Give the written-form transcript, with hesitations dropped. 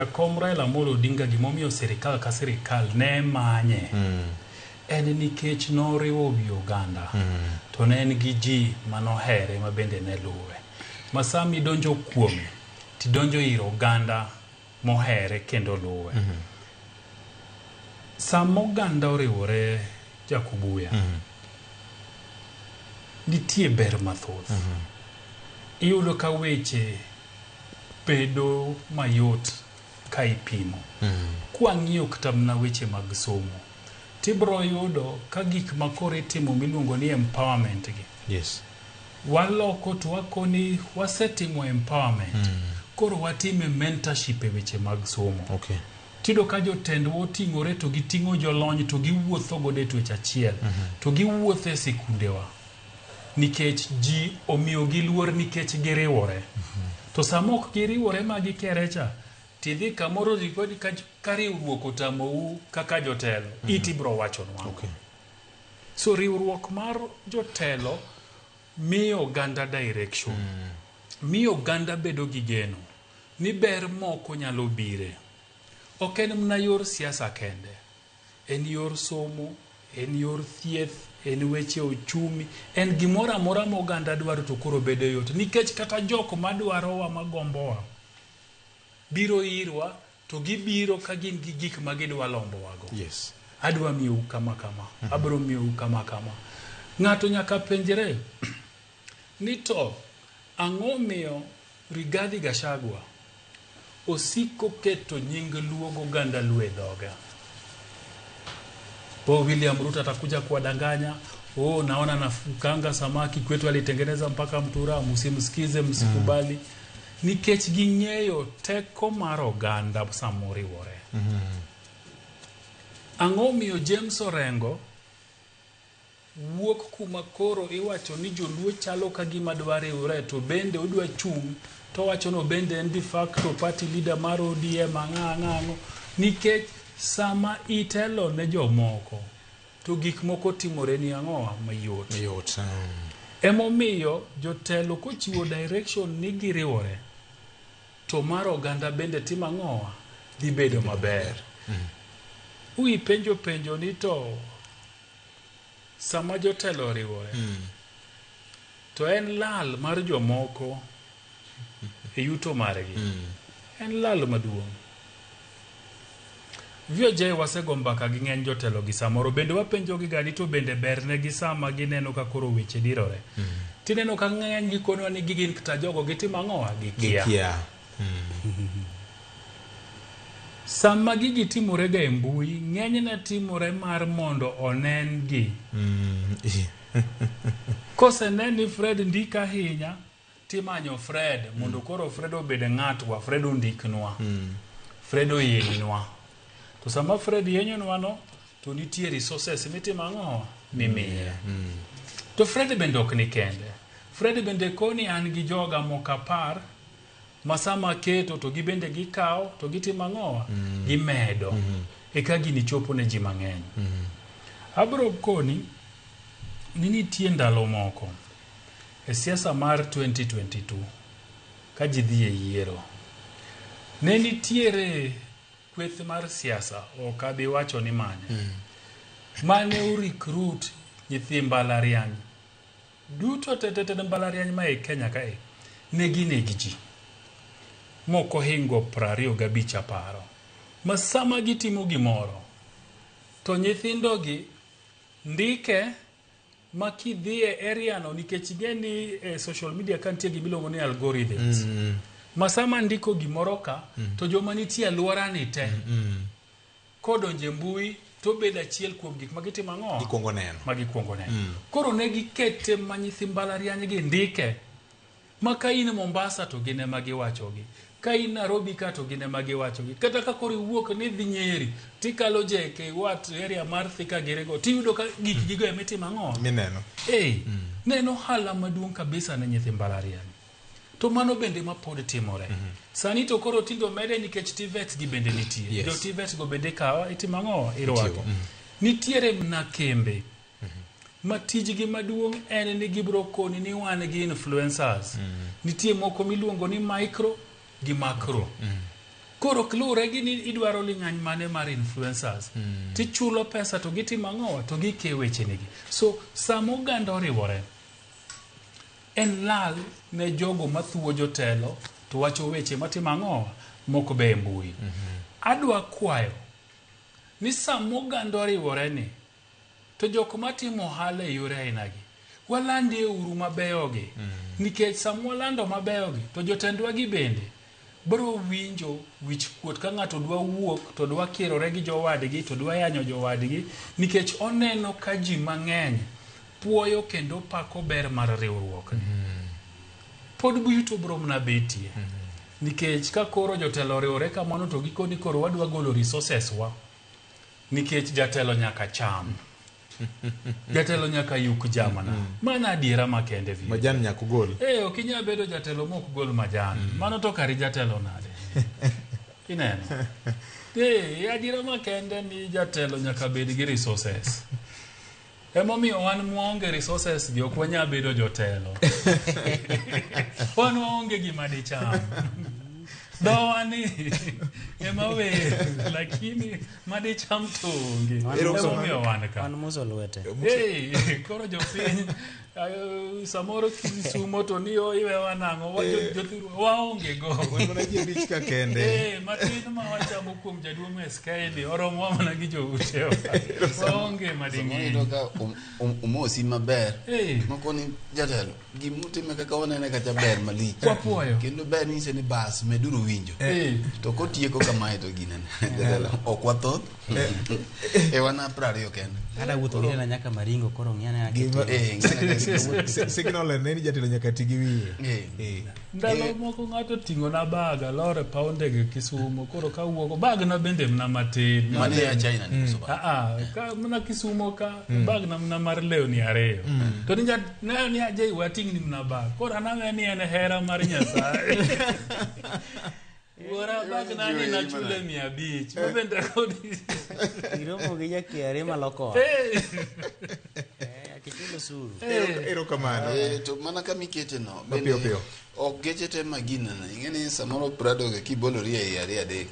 Raila Amolo Odinga gimomiyo sirikal ka sirikal ne manye en nikech noriwo wi oganda to ne en gi ji manohere ma bende ne luwe. Masami donjo kuome ti donjo ir oganda mohere kendo luwe. Samo oganda oriwore Jakubuya nitie ber mathoth. Iyudo ka weche bedo mayot ka ipimo. Kwang'iyo kata mna weche mag somo tibro yudo ka gik makoro itimo miluongo ni empowerment gi. Yes. Waloko to wakoni wasetimo empowerment. Koro watime mentorship e weche mag somo. Okay. Tido ka jotendwa oting'ore to giting'o jolony to giwuotho godo e twech achiel to giwuotho e sikundewa nikech ji omiyo gi luor nikech giriwore. To sama ok giriwore ma gikerecha tidhi kamoro ripodi ka riwruok otamou kaka jotelo iti bro wachonwa. Okay. So riwruok mar jotelo miyo oganda direction. Miyo oganda bedo gi geno ni ber moko nyalo bire. Ok en mna yor siasa kende. En yor somo, en yor thieth, en weche ochumi, en gimora mora ma oganda dwaro to koro bedo yot. Nikech kata jok madwarowa magombowa biro irwa to gibiro ka gin gi gik ma gidwa lombowago. Yes. Adwa miyo kama kama. Abro miyo kama kama. Ng'ato nyaka penjre ni to ang'o miyo Rigathi Gachagua osiko keto nying luogo ganda lwe dhoga. William Ruto atakuja kuwadanganya, naona nafukanga samaki kwetu alitengeneza mpaka mtura, msimsikize msikubali. Nikech ging'eyo teko mar oganda samoriwore. Ang'o miyo James Orengo wuok kuma koro iwacho ni joluo chalo ka gima dwariwore to bende odwa chung' to wacho no bende en de facto party leader mar ODM ang'o nikech sama itelo ne jomoko to gik moko timore ni ang'owa mayot. Emomiyo jotelo kochiwo direction ni giriwore to mar oganda bende timo ang'owa dhi bedo maber. Ui penjo ni to sama jotelo riwore to en lal mar jomoko e yuto margi. En lal maduong'. VJ wasego mbaka gi ng'eny jotelo gi samoro bende wapenjo gi gani to bende berne gi sama gineno ka koro weche dirore. Tineno ka ng'eny gikonwa ni gigin kata jogo gitimo ang'owa gikia. Sama gigi timore ga e mbui ng'eny na timore mar mondo onen gi. Kose neni Fred ndika hinya timanyo Fred mondo koro Fred obede ng'atwa, Fred ondiknwa. Fred oyenynwa. To sama Fred yenynwa no to nitie resources mitimo ang'owa mimiye. To Fred bende ok ni kende. Fred bende koni an gi joga mokapar masama keto to gibende gikaw to gitimo ang'owa gimedo eka gini chopo ne ji mang'eny. Abro koni ni nitie ndalo moko e siasa mar 2022 ka ji dhi e yiero ne nitiere kweth mar siasa ok abi wacho ni mane recruit nyithi mbalariany duto tete mbalariany ma e Kenya kae negi ji moko hingo 25 aparo masama gitimo gimoro to nyithindo gi ndike makidhie area no nikech geni social media kantie gimiluongo ni algorithms. Masama ndiko gimoro ka to joma nitie alwora ni te kodonje mbui to bed achiel kuom gik magitimo ang'o magikuongo neno. Koro ne gikete manyithi mbalariany gi ndike maka in Mombasa to gine magiwachogi, ka in Nairobi ka to gine magiwachogi, kata ka koro iwuok ni dhi Nyeri tikalo JK Wat area mar Thika Girego tiyudo ka gik gigo emitimo ang'o mineno. Neno hala maduong' kabisa ne nyithi mbalariany. To mano bende ma pod timore. Sani to koro tindo mede nikech TVET gi bende nitie. Jo TVET go bende kawa itimo ang'o irwako. Nitiere mna kembe ma tijgi maduong' en ni gibro koni ni wan gi influencers. Nitie moko miluongo ni micro gi macro. Koro klure gi ni idwaro ling'any mane mar influencers. Tichulo pesa to gitimo ang'o to gike weche nigi. So samo oganda oriwore en lal ne jogo mathuo jotelo to wacho weche matimo ang'o moko be mbui. Adwa kwayo ni samo oganda oriwore ni to jok matimo ohala e yore ainagi walande uru mabeyogi nikech samo walando mabeyogi to jotendwa gi bende bro winjo wich kuot ka ng'ato dwa wuok to dwa kirore gi jowadgi to dwa yanyo jowadgi nikech oneno ka ji mang'eny puoyo kendo pako ber mar riwruok. Pod buyuto bro mna betie nikech ka koro jotelo riwore kamano to gikoni koro wadwa golo resources wa nikech jatelo nyaka cham. Jatelo nyaka yuk jamana. Mana adiera makende vi. Majan nyaka gol. Okinya bedo jatelo mok gol majan. Mano to kari jatelo nade. Ineno. Adiera makende ni jatelo nyaka bed gi resources. Emomiyo wan muonge resources gi ok wanya bedo jotelo. Wan onge gima dicham. Dawani emawe lakini madicham tonge. Emomiyo wan ka. Wan muso lwete. Koro jopiny samoro Kisumo to ni iwe wanang'o waonge go. Wan ji bich ka kende. Matin ma wachamo kuom jaduong' Meskaini oromo mana gi joutewa. Waonge mading'eny. Samo ka umosi maber. Moko ni jatelo gimutime kaka wanene kacha ber malich. Kwapuoyo. Kendo ber nise ni bas meduru winjo. To kotieko kamae to ginene. Jatelo ok wathoth. Wana 20 kende. Kada wuotho gine na nyaka maringo koro ng'iyane yake. Signal en ni jatelo nyaka tigi wiye. Ndalo moko ng'ato ting'o na bag alore paonde gi Kisumo koro ka wuoko bag na bende mna matin. Mane ya China ni kusoba. Ka mna Kisumo ka bag na mna mar lewni 2. To ni aje wating ni mna bag. Koro anawe ni en hera mar Nyasaye. Wora bag na ni na chule 500. Mabende kodi. Iromo gi jakiare maloko. Kichulo suru. Ero kamano. To mana kama ikete no. Piyo. Ok geche te magina na. Ingeni samoro prado ke kibolori e yare adek.